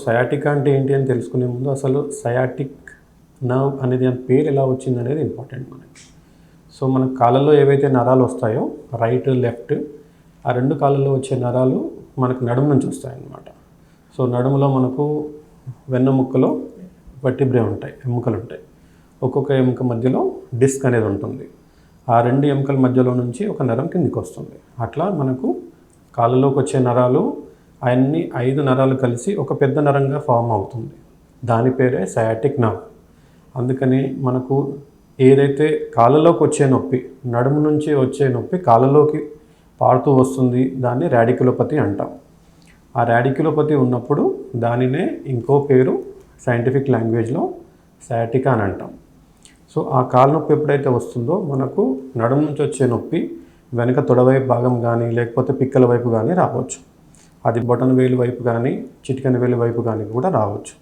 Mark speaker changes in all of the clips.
Speaker 1: Sciatica అంటే ఏంటి అని తెలుసుకునే ముందు అసలు సయాటిక్ నర్వ్ అనేది దాని పేరు ఎలా వచ్చింది అనేది ఇంపార్టెంట్ మనకి. సో మన కాళ్ళలో ఏవైతే నరాలు వస్తాయో రైట్ లెఫ్ట్, ఆ రెండు కాళ్ళలో వచ్చే నరాలు మనకు నడుము నుంచి వస్తాయన్నమాట. సో నడుములో మనకు వెన్నెముక్కలో వర్టిబ్రే ఉంటాయి, ఎముకలు ఉంటాయి. ఒక్కొక్క ఎముక మధ్యలో డిస్క్ అనేది ఉంటుంది. ఆ రెండు ఎముకల మధ్యలో నుంచి ఒక నరం కిందికి వస్తుంది. అట్లా మనకు కాళ్ళలోకి వచ్చే నరాలు అన్ని 5 నరాలు కలిసి ఒక పెద్ద నరంగా ఫామ్ అవుతుంది. దాని పేరే సయాటిక్ నర్వ్. అందుకని మనకు ఏదైతే కాళ్ళలోకి వచ్చే నొప్పి, నడుము నుంచి వచ్చే నొప్పి కాళ్ళలోకి పారుతూ వస్తుంది, దాన్ని రాడిక్యులోపతి అంటాం. ఆ రాడిక్యులోపతి ఉన్నప్పుడు దానినే ఇంకో పేరు సైంటిఫిక్ లాంగ్వేజ్లో సయాటికా అని అంటాం. సో ఆ కాళ్ళ నొప్పి ఎప్పుడైతే వస్తుందో మనకు నడుము నుంచి వచ్చే నొప్పి వెనక తొడవైపు భాగం కానీ లేకపోతే పిక్కల వైపు కానీ రావచ్చు. అది బొటన వేలు వైపు కానీ చిటికెన వేలు వైపు కానీ కూడా రావచ్చు.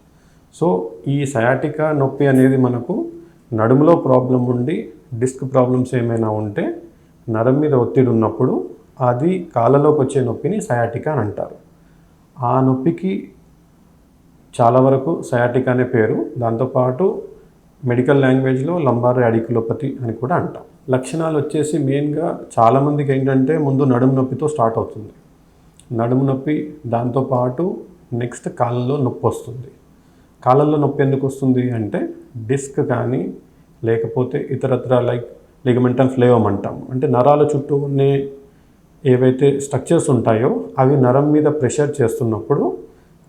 Speaker 1: సో ఈ సయాటికా నొప్పి అనేది మనకు నడుములో ప్రాబ్లం ఉండి డిస్క్ ప్రాబ్లమ్స్ ఏమైనా ఉంటే నరం మీద ఒత్తిడి ఉన్నప్పుడు అది కాళ్ళలోకి వచ్చే నొప్పిని సయాటికా అని అంటారు. ఆ నొప్పికి చాలా వరకు సయాటికా అనే పేరు. దాంతోపాటు మెడికల్ లాంగ్వేజ్లో లంబార్ రాడిక్యులోపతి అని కూడా అంటాం. లక్షణాలు వచ్చేసి మెయిన్గా చాలామందికి ఏంటంటే ముందు నడుము నొప్పితో స్టార్ట్ అవుతుంది. నడుము నొప్పి, దాంతోపాటు నెక్స్ట్ కాళ్ళలో నొప్పి వస్తుంది. కాళ్ళల్లో నొప్పి ఎందుకు వస్తుంది అంటే డిస్క్ కానీ లేకపోతే ఇతరత్ర లైక్ లిగమెంటల్ ఫ్లేవం అంటాం. అంటే నరాల చుట్టూ ఉన్న ఏవైతే స్ట్రక్చర్స్ ఉంటాయో అవి నరం మీద ప్రెషర్ చేస్తున్నప్పుడు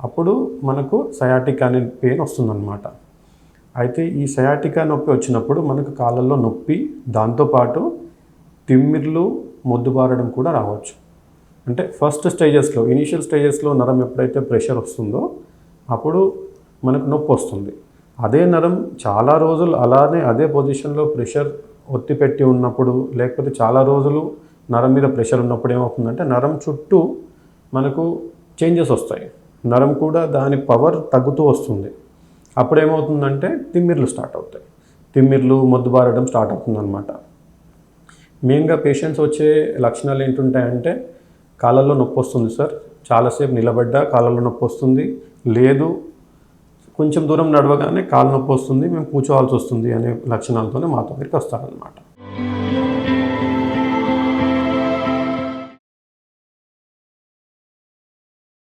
Speaker 1: అప్పుడు మనకు సయాటికా అనే పెయిన్ వస్తుందన్నమాట. అయితే ఈ సయాటికా నొప్పి వచ్చినప్పుడు మనకు కాళ్ళల్లో నొప్పి, దాంతోపాటు తిమ్మిర్లు, మొద్దుబారడం కూడా రావచ్చు. అంటే ఫస్ట్ స్టేజెస్లో, ఇనీషియల్ స్టేజెస్లో నరం ఎప్పుడైతే ప్రెషర్ వస్తుందో అప్పుడు మనకు నొప్పి వస్తుంది. అదే నరం చాలా రోజులు అలానే అదే పొజిషన్లో ప్రెషర్ ఒత్తి పెట్టి ఉన్నప్పుడు, లేకపోతే చాలా రోజులు నరం మీద ప్రెషర్ ఉన్నప్పుడు ఏమవుతుందంటే నరం చుట్టూ మనకు చేంజెస్ వస్తాయి. నరం కూడా దాని పవర్ తగ్గుతూ వస్తుంది. అప్పుడు ఏమవుతుందంటే తిమ్మిర్లు స్టార్ట్ అవుతాయి. తిమ్మిర్లు, మొద్దుబారడం స్టార్ట్ అవుతుందన్నమాట. మెయిన్గా పేషెంట్స్ వచ్చే లక్షణాలు ఏంటుంటాయంటే కాళ్ళల్లో నొప్పి వస్తుంది సార్, చాలాసేపు నిలబడ్డా కాళ్ళల్లో నొప్పి వస్తుంది, లేదు కొంచెం దూరం నడవగానే కాళ్ళ నొప్పి వస్తుంది, మేము కూర్చోవాల్సి వస్తుంది అనే లక్షణాలతోనే మా దగ్గరికి వస్తారనమాట.